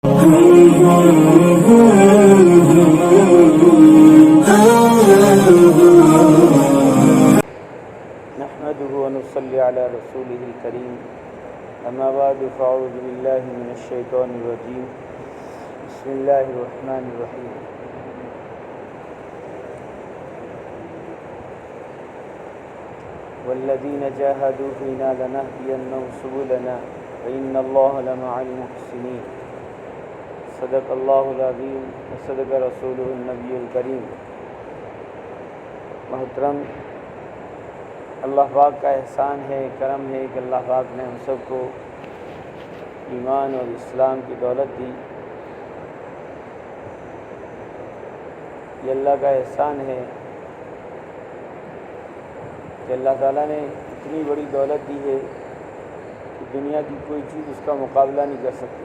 نحمده ونصلي على رسوله الكريم اما بعد فاعوذ بالله من الشيطان الرجيم بسم الله الرحمن الرحيم والذين جاهدوا فينا لنهدينهم سبلنا وإن الله لمع المحسنين صدق الله العظيم وصدق رسوله النبي الكريم۔ محترم، اللہ پاک کا احسان ہے، کرم ہے کہ اللہ پاک نے ہم سب کو ایمان اور اسلام کی دولت دی۔ یہ اللہ کا احسان ہے کہ اللہ تعالیٰ نے اتنی بڑی دولت دی ہے کہ دنیا کی کوئی چیز اس کا مقابلہ نہیں کر سکتی۔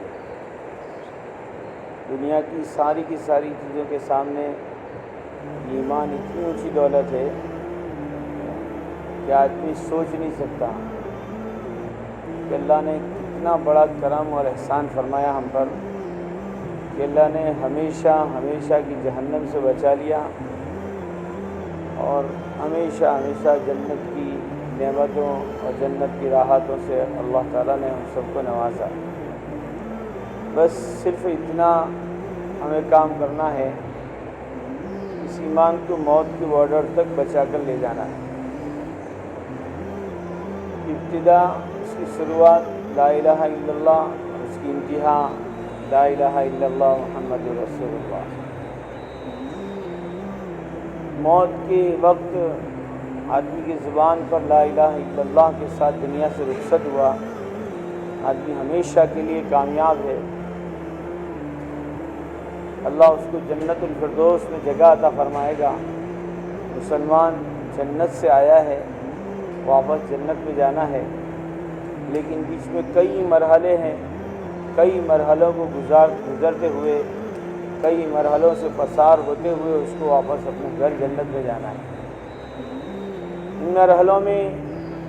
دنیا کی ساری چیزوں کے سامنے ایمان اتنی اونچی دولت ہے کہ آدمی سوچ نہیں سکتا کہ اللہ نے کتنا بڑا کرم اور احسان فرمایا ہم پر کہ اللہ نے ہمیشہ کی جہنم سے بچا لیا اور ہمیشہ جنت کی نعمتوں اور جنت کی راحتوں سے اللہ تعالیٰ نے ہم سب کو نوازا۔ بس صرف اتنا ہمیں کام کرنا ہے، اس ایمان کو موت کے بارڈر تک بچا کر لے جانا ہے۔ ابتدا اس کی شروعات لا الہ الا اللہ، اس کی انتہا لا الہ الا اللہ محمد رسول اللہ۔ موت کے وقت آدمی کی زبان پر لا الہ الا اللہ کے ساتھ دنیا سے رخصت ہوا، آدمی ہمیشہ کے لیے کامیاب ہے۔ اللہ اس کو جنت الفردوس میں جگہ عطا فرمائے گا۔ مسلمان جنت سے آیا ہے، واپس جنت میں جانا ہے، لیکن بیچ میں کئی مرحلے ہیں، کئی مرحلوں کو گزرتے ہوئے، کئی مرحلوں سے پسار ہوتے ہوئے اس کو واپس اپنے گھر جنت میں جانا ہے۔ ان مرحلوں میں،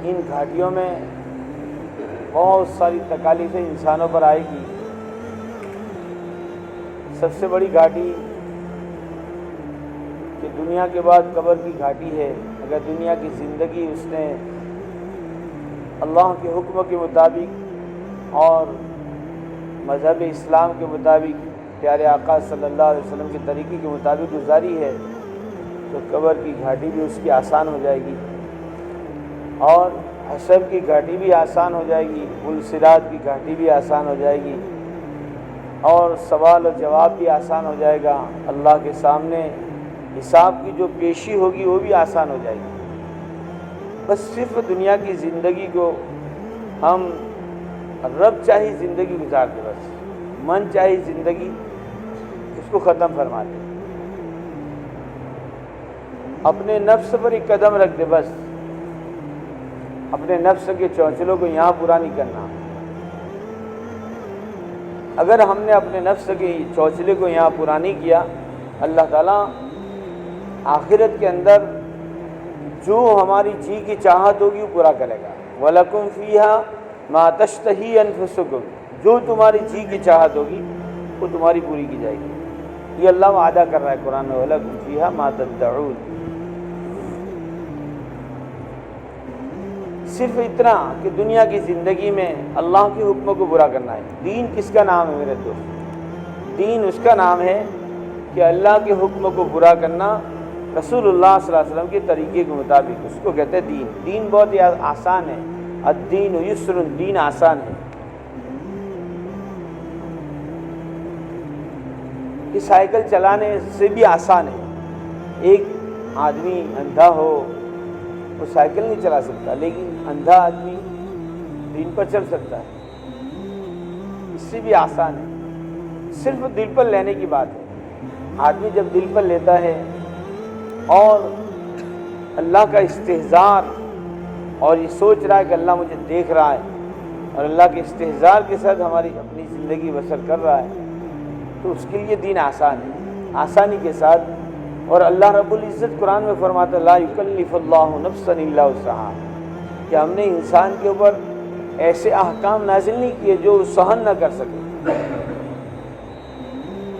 ان گھاٹیوں میں بہت ساری تکالیفیں انسانوں پر آئے گی۔ سب سے بڑی گھاٹی کہ دنیا کے بعد قبر کی گھاٹی ہے۔ اگر دنیا کی زندگی اس نے اللہ کے حکم کے مطابق اور مذہب اسلام کے مطابق، پیارے آقا صلی اللہ علیہ وسلم کے طریقے کے مطابق گزاری ہے تو قبر کی گھاٹی بھی اس کی آسان ہو جائے گی، اور حشر کی گھاٹی بھی آسان ہو جائے گی، پل صراط کی گھاٹی بھی آسان ہو جائے گی، اور سوال و جواب بھی آسان ہو جائے گا۔ اللہ کے سامنے حساب کی جو پیشی ہوگی وہ بھی آسان ہو جائے گی۔ بس صرف دنیا کی زندگی کو ہم رب چاہی زندگی گزار دے، بس من چاہی زندگی اس کو ختم فرما دے، اپنے نفس پر ایک قدم رکھ دے، بس اپنے نفس کے چونچلوں کو یہاں پورا نہیں کرنا۔ اگر ہم نے اپنے نفس کے چونچلے کو یہاں پورا نہیں کیا، اللہ تعالیٰ آخرت کے اندر جو ہماری جی کی چاہت ہوگی وہ پورا کرے گا۔ وَلَكُمْ فِيهَا مَا تَشْتَهِي أَنفُسُكُمْ، جو تمہاری جی کی چاہت ہوگی وہ تمہاری پوری کی جائے گی۔ یہ اللہ وعدہ کر رہا ہے قرآن میں، وَلَكُمْ فِيهَا مَا تَدَّعُونَ۔ صرف اتنا کہ دنیا کی زندگی میں اللہ کے حکموں کو پورا کرنا ہے۔ دین کس کا نام ہے میرے دوست؟ دین اس کا نام ہے کہ اللہ کے حکموں کو پورا کرنا رسول اللہ صلی اللہ علیہ وسلم کے طریقے کے مطابق، اس کو کہتے ہیں دین۔ دین بہت ہی آسان ہے، الدین یسر، دین آسان ہے۔ یہ سائیکل چلانے سے بھی آسان ہے۔ ایک آدمی اندھا ہو وہ سائیکل نہیں چلا سکتا، لیکن اندھا آدمی دین پر چل سکتا ہے، اس سے بھی آسان ہے۔ صرف دل پر لینے کی بات ہے۔ آدمی جب دل پر لیتا ہے اور اللہ کا استحضار اور یہ سوچ رہا ہے کہ اللہ مجھے دیکھ رہا ہے، اور اللہ کے استحضار کے ساتھ ہماری اپنی زندگی بسر کر رہا ہے، تو اس کے لیے دین آسان ہے، آسانی کے ساتھ۔ اور اللہ رب العزت قرآن میں فرماتا ہے لا یکلف اللہ نفسا الا وسعہا، کہ ہم نے انسان کے اوپر ایسے احکام نازل نہیں کیے جو سہن نہ کر سکے۔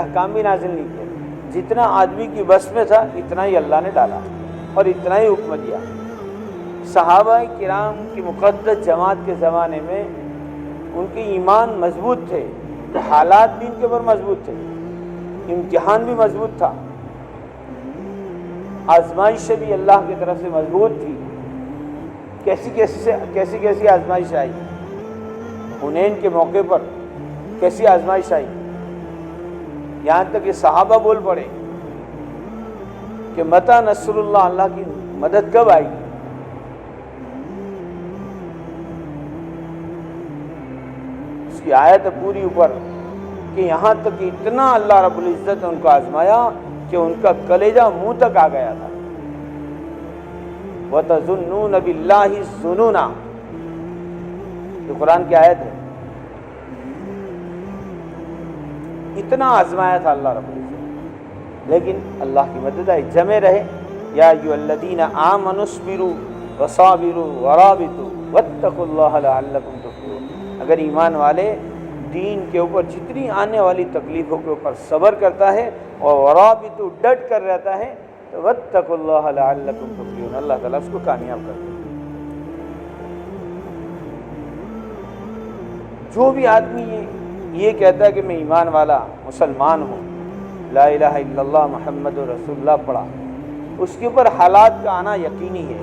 احکام بھی نازل نہیں کیے. جتنا آدمی کی بس میں تھا اتنا ہی اللہ نے ڈالا اور اتنا ہی حکم دیا. صحابہ کرام کی مقدس جماعت کے زمانے میں ان کے ایمان مضبوط تھے تو حالات بھی ان کے اوپر مضبوط تھے, امتحان بھی مضبوط تھا, آزمائشیں بھی اللہ کی طرف سے مضبوط تھی. کیسی آزمائش آئی. حنین کے موقع پر کیسی آزمائش آئی, یہاں تک کہ صحابہ بول پڑے کہ متی نصر اللہ, اللہ کی مدد کب آئے گی. اس کی آیت پوری اوپر کہ یہاں تک کہ اتنا اللہ رب العزت نے ان کو آزمایا کہ ان کا کلیجہ منہ تک آ گیا تھا. وَتَظُنُّونَ بِاللَّهِ الظُّنُونَ, یہ قرآن کی آیت ہے. اتنا آزمایا تھا اللہ رب العزت, لیکن اللہ کی مدد آئی. جمے رہے. یا ایھا الذین آمنوا اصبروا وصابروا ورابطوا واتقوا اللہ لعلکم تفلحون. اگر ایمان والے دین کے اوپر جتنی آنے والی تکلیفوں کے اوپر صبر کرتا ہے اور ورابطوا ڈٹ کر رہتا ہے تو واتقوا اللہ لعلکم تفلحون, اللہ تعالیٰ اس کو کامیاب کر دے. جو بھی آدمی یہ کہتا ہے کہ میں ایمان والا مسلمان ہوں, لا الہ الا اللہ محمد رسول اللہ پڑھا, اس کے اوپر حالات کا آنا یقینی ہے.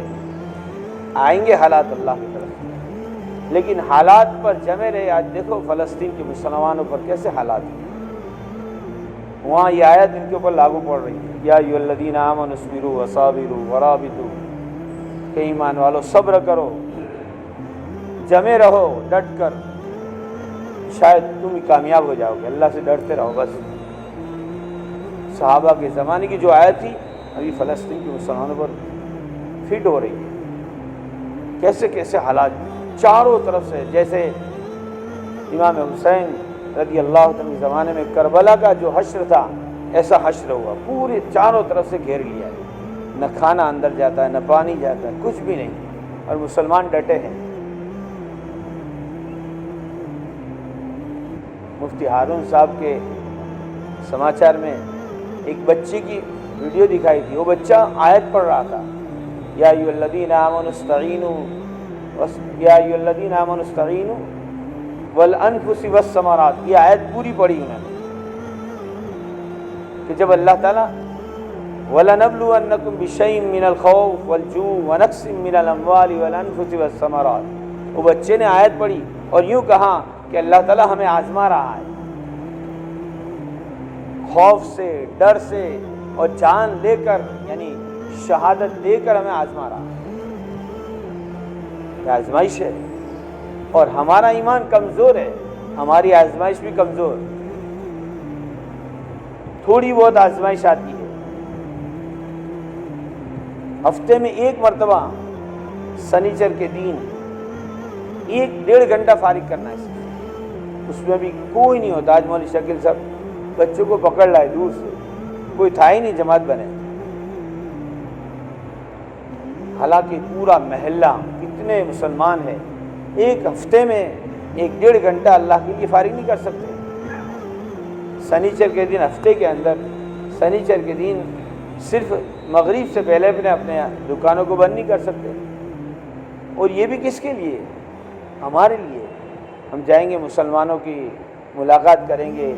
آئیں گے حالات اللہ کی طرف سے, لیکن حالات پر جمے رہے. آج دیکھو فلسطین کے مسلمانوں پر کیسے حالات ہیں, وہاں یہ آیت ان کے اوپر لاگو پڑ رہی ہے. یا ایھا الذین آمنوا اصبروا وصابروا ورابطوا, کہ ایمان والو صبر کرو, جمے رہو, ڈٹ کر, شاید تم کامیاب ہو جاؤ گے. اللہ سے ڈرتے رہو بس. صحابہ کے زمانے کی جو آیت تھی ابھی فلسطین کے مسلمانوں پر فٹ ہو رہی ہے. کیسے حالات چاروں طرف سے. جیسے امام حسین رضی اللہ عنہ کے زمانے میں کربلا کا جو حشر تھا, ایسا حشر ہوا, پورے چاروں طرف سے گھیر لیا ہے. نہ کھانا اندر جاتا ہے, نہ پانی جاتا ہے, کچھ بھی نہیں, اور مسلمان ڈٹے ہیں. مفتی ہارون صاحب کے سماچار میں ایک بچے کی ویڈیو دکھائی تھی. وہ بچہ آیت پڑھ رہا تھا, یا ایھا الذین آمنوا استعینوا والانفس والثمرات. یہ آیت پوری پڑھی انہوں نے کہ جب اللہ تعالیٰ وَلَنَبْلُوَنَّكُمْ بِشَيْءٍ مِّنَ الْخَوْفِ وَالْجُوعِ وَنَقْصٍ مِّنَ الْأَمْوَالِ وَالْأَنفُسِ وَالثَّمَرَاتِ. وہ بچے نے آیت پڑھی اور یوں کہا کہ اللہ تعالیٰ ہمیں آزما رہا ہے, خوف سے, ڈر سے, اور جان لے کر, یعنی شہادت دے کر ہمیں آزما رہا ہے. یہ آزمائش ہے, اور ہمارا ایمان کمزور ہے, ہماری آزمائش بھی کمزور. تھوڑی بہت آزمائش آتی ہے. ہفتے میں ایک مرتبہ سنیچر کے دن 1-1.5 گھنٹہ فارغ کرنا ہے. اس میں بھی کوئی نہیں ہوتا. آج مولوی شکیل صاحب بچوں کو پکڑ لائے دور سے, کوئی تھا ہی نہیں جماعت بنے. حالانکہ پورا محلہ کتنے مسلمان ہیں, ایک ہفتے میں 1-1.5 گھنٹہ اللہ کے لیے فارغ نہیں کر سکتے. سنیچر کے دن, ہفتے کے اندر سنیچر کے دن صرف مغرب سے پہلے اپنے دکانوں کو بند نہیں کر سکتے. اور یہ بھی کس کے لیے؟ ہمارے لیے. ہم جائیں گے, مسلمانوں کی ملاقات کریں گے,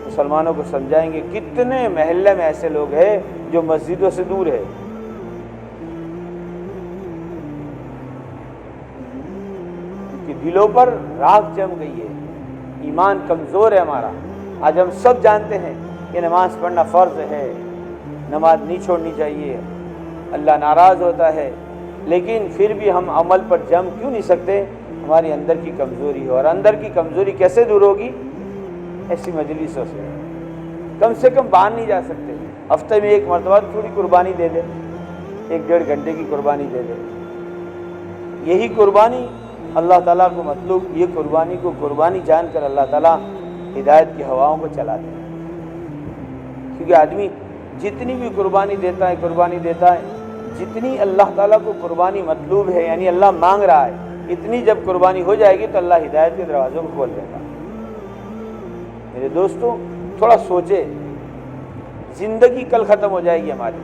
مسلمانوں کو سمجھائیں گے. کتنے محلے میں ایسے لوگ ہیں جو مسجدوں سے دور ہے. ان کے دلوں پر راکھ جم گئی ہے, ایمان کمزور ہے ہمارا. آج ہم سب جانتے ہیں کہ نماز پڑھنا فرض ہے, نماز نہیں چھوڑنی چاہیے, اللہ ناراض ہوتا ہے, لیکن پھر بھی ہم عمل پر جم کیوں نہیں سکتے؟ ہماری اندر کی کمزوری ہے. اور اندر کی کمزوری کیسے دور ہوگی؟ ایسی مجلسوں سے. کم سے کم باہر نہیں جا سکتے. ہفتے میں ایک مرتبہ تھوڑی قربانی دے دے, 1-1.5 گھنٹے کی قربانی دے دے. یہی قربانی اللہ تعالیٰ کو مطلوب, یہ قربانی کو قربانی جان کر اللہ تعالیٰ ہدایت کی ہواؤں کو چلا دے. کیونکہ آدمی جتنی بھی قربانی دیتا ہے, جتنی اللہ تعالیٰ کو قربانی مطلوب ہے, یعنی اللہ مانگ رہا ہے, اتنی جب قربانی ہو جائے گی تو اللہ ہدایت کے دروازوں کو کھول دے گا. میرے دوستوں تھوڑا سوچے، زندگی کل ختم ہو جائے گی ہماری،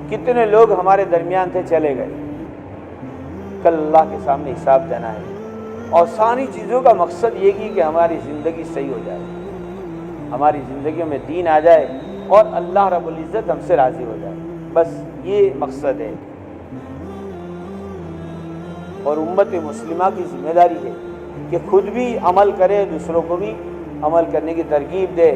کتنے لوگ ہمارے درمیان تھے چلے گئے، کل اللہ کے سامنے حساب دینا ہے، اور ساری چیزوں کا مقصد یہ کہ ہماری زندگی صحیح ہو جائے، ہماری زندگیوں میں دین آ جائے اور اللہ رب العزت ہم سے راضی ہو جائے، بس یہ مقصد ہے۔ اور امت مسلمہ کی ذمہ داری ہے کہ خود بھی عمل کرے، دوسروں کو بھی عمل کرنے کی ترغیب دے۔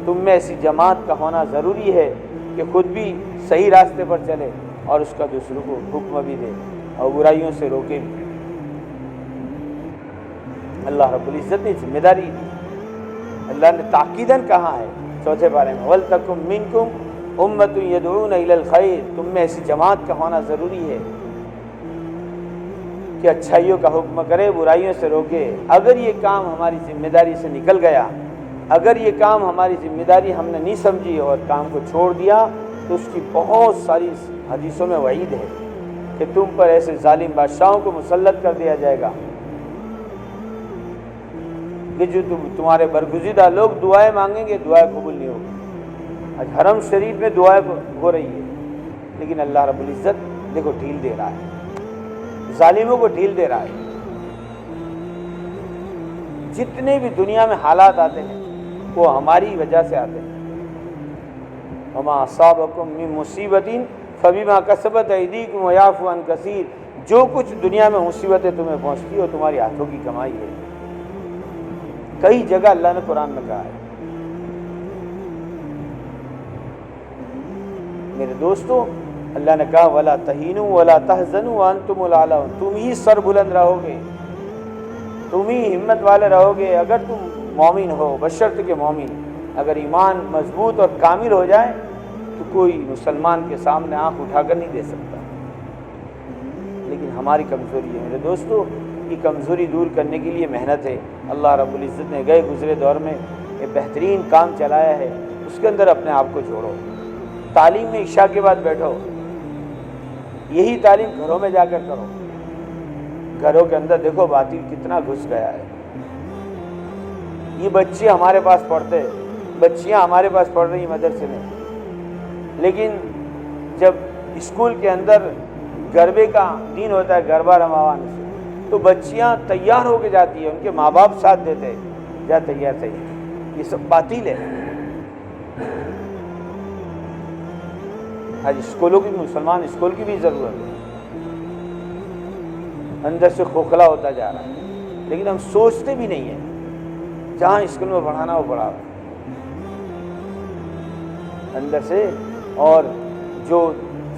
تم میں ایسی جماعت کا ہونا ضروری ہے کہ خود بھی صحیح راستے پر چلے اور اس کا دوسروں کو حکم بھی دے اور برائیوں سے روکے بھی۔ اللہ رب العزت نے ذمہ داری دی، اللہ نے تاکیداً کہا ہے چوتھے پارے میں، وَلْتَكُن مِّنكُمْ أُمَّةٌ يَدْعُونَ إِلَى الْخَيْرِ، تم میں ایسی جماعت کا ہونا ضروری ہے کہ اچھائیوں کا حکم کرے، برائیوں سے روکے۔ اگر یہ کام ہماری ذمہ داری سے نکل گیا، اگر یہ کام ہماری ذمہ داری ہم نے نہیں سمجھی اور کام کو چھوڑ دیا، تو اس کی بہت ساری حدیثوں میں وعید ہے کہ تم پر ایسے ظالم بادشاہوں کو مسلط کر دیا جائے گا کہ جو تمہارے برگزیدہ لوگ دعائیں مانگیں گے، دعائیں قبول نہیں ہوگی۔ آج حرم شریف میں دعائیں ہو رہی ہے، لیکن اللہ رب العزت دیکھو ڈھیل دے رہا ہے، ظالموں کو ڈھیل دے رہا ہے۔ جتنے بھی دنیا میں حالات آتے ہیں وہ ہماری وجہ سے آتے ہیں۔ وما اصابکم من مصیبت فبما کسبت ایدیکم ویعفو عن کثیر، جو کچھ دنیا میں مصیبتیں تمہیں پہنچتی ہو تمہاری ہاتھوں کی کمائی ہے۔ کئی جگہ اللہ نے قرآن میں کہا ہے۔ میرے دوستو اللہ نے کہا وَلَا تَهِنُوا وَلَا تَحْزَنُوا وَأَنْتُمُ الْأَعْلَوْنَ، تم ہی سر بلند رہو گے، تم ہی ہمت والے رہو گے اگر تم مومن ہو، بشرط کہ مومن۔ اگر ایمان مضبوط اور کامل ہو جائے تو کوئی مسلمان کے سامنے آنکھ اٹھا کر نہیں دے سکتا، لیکن ہماری کمزوری ہے۔ میرے دوستو یہ کمزوری دور کرنے کے لیے محنت ہے۔ اللہ رب العزت نے گئے گزرے دور میں یہ بہترین کام چلایا ہے، اس کے اندر اپنے آپ کو جوڑو۔ تعلیم میں عشاء کے بعد بیٹھو، یہی تعلیم گھروں میں جا کر کرو۔ گھروں کے اندر دیکھو باطل کتنا گھس گیا ہے۔ یہ بچے ہمارے پاس پڑھتے، بچیاں ہمارے پاس پڑھ رہی ہیں مدرسے میں، لیکن جب اسکول کے اندر گربے کا دن ہوتا ہے، گربہ رمضان سے، تو بچیاں تیار ہو کے جاتی ہیں، ان کے ماں باپ ساتھ دیتے ہیں، جا تیار تیار۔ یہ سب باطل ہے۔ آج اسکولوں کی، مسلمان اسکول کی بھی ضرورت ہے، اندر سے کھوکھلا ہوتا جا رہا ہے، لیکن ہم سوچتے بھی نہیں ہیں، جہاں اسکول میں پڑھانا وہ پڑھا رہا اندر سے۔ اور جو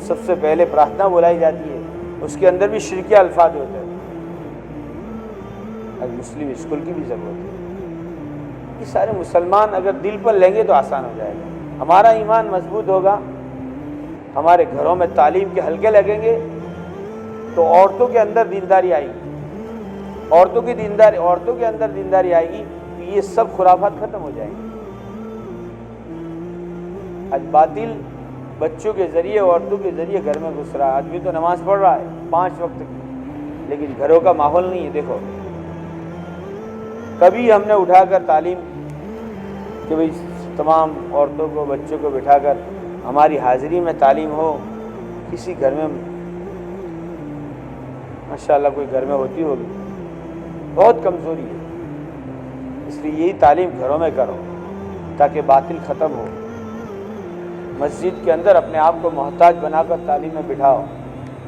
سب سے پہلے پرارتھنا بلائی جاتی ہے اس کے اندر بھی شرکیہ الفاظ ہوتے ہیں۔ آج مسلم اسکول کی بھی ضرورت ہے۔ یہ سارے مسلمان اگر دل پر لیں گے تو آسان ہو جائے گا، ہمارا ایمان مضبوط ہوگا، ہمارے گھروں میں تعلیم کے حلقے لگیں گے تو عورتوں کے اندر دینداری آئے گی، عورتوں کے اندر دینداری آئے گی تو یہ سب خرافات ختم ہو جائیں گے۔ آج باطل بچوں کے ذریعے، عورتوں کے ذریعے گھر میں گھس رہا ہے۔ آدمی تو نماز پڑھ رہا ہے 5 وقت کی، لیکن گھروں کا ماحول نہیں ہے۔ دیکھو کبھی ہم نے اٹھا کر تعلیم کہ بھئی تمام عورتوں کو، بچوں کو بٹھا کر ہماری حاضری میں تعلیم ہو، کسی گھر میں ماشاءاللہ کوئی گھر میں ہوتی ہوگی، بہت کمزوری ہے۔ اس لیے یہی تعلیم گھروں میں کرو تاکہ باطل ختم ہو۔ مسجد کے اندر اپنے آپ کو محتاج بنا کر تعلیم میں بٹھاؤ۔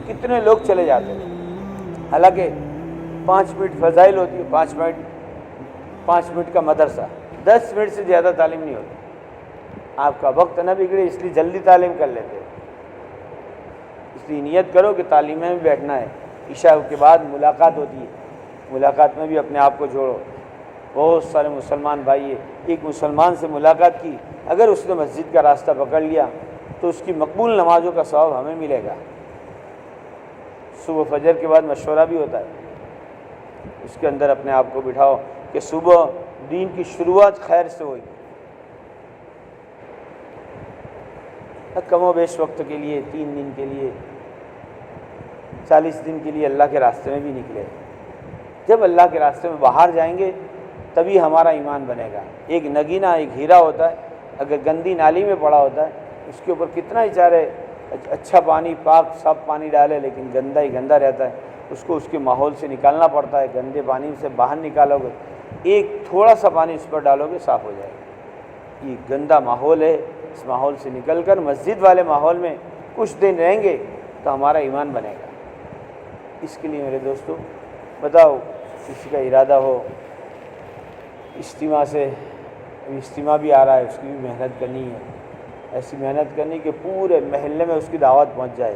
کتنے لوگ چلے جاتے ہیں، حالانکہ 5 منٹ فضائل ہوتی ہے، 5 منٹ کا مدرسہ، 10 منٹ سے زیادہ تعلیم نہیں ہوتی۔ آپ کا وقت نہ بگڑے اس لیے جلدی تعلیم کر لیتے، اس لیے نیت کرو کہ تعلیم میں بھی بیٹھنا ہے۔ عشاء کے بعد ملاقات ہوتی ہے، ملاقات میں بھی اپنے آپ کو جوڑو۔ بہت سارے مسلمان بھائی، ایک مسلمان سے ملاقات کی، اگر اس نے مسجد کا راستہ پکڑ لیا تو اس کی مقبول نمازوں کا ثواب ہمیں ملے گا۔ صبح فجر کے بعد مشورہ بھی ہوتا ہے، اس کے اندر اپنے آپ کو بٹھاؤ کہ صبح دین کی شروعات خیر سے ہوئی۔ کم و بیش وقت کے لیے، 3 دن کے لیے، 40 دن کے لیے اللہ کے راستے میں بھی نکلے۔ جب اللہ کے راستے میں باہر جائیں گے تبھی ہمارا ایمان بنے گا۔ ایک نگینہ ایک ہیرا ہوتا ہے، اگر گندی نالی میں پڑا ہوتا ہے اس کے اوپر کتنا ہی چاہے اچھا پانی پاک صاف پانی ڈالے لیکن گندا ہی گندا رہتا ہے، اس کو اس کے ماحول سے نکالنا پڑتا ہے۔ گندے پانی سے باہر نکالو گے، ایک تھوڑا سا پانی اس پر ڈالو گے صاف ہو جائے گا۔ یہ گندا ماحول ہے، اس ماحول سے نکل کر مسجد والے ماحول میں کچھ دن رہیں گے تو ہمارا ایمان بنے گا۔ اس کے لیے میرے دوستو بتاؤ، کسی کا ارادہ ہو اجتماع سے، اجتماع بھی آ رہا ہے، اس کی بھی محنت کرنی ہے، ایسی محنت کرنی کہ پورے محلے میں اس کی دعوت پہنچ جائے،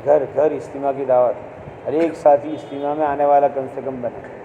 گھر گھر اجتماع کی دعوت، ہر ایک ساتھی اجتماع میں آنے والا کم سے کم بنے۔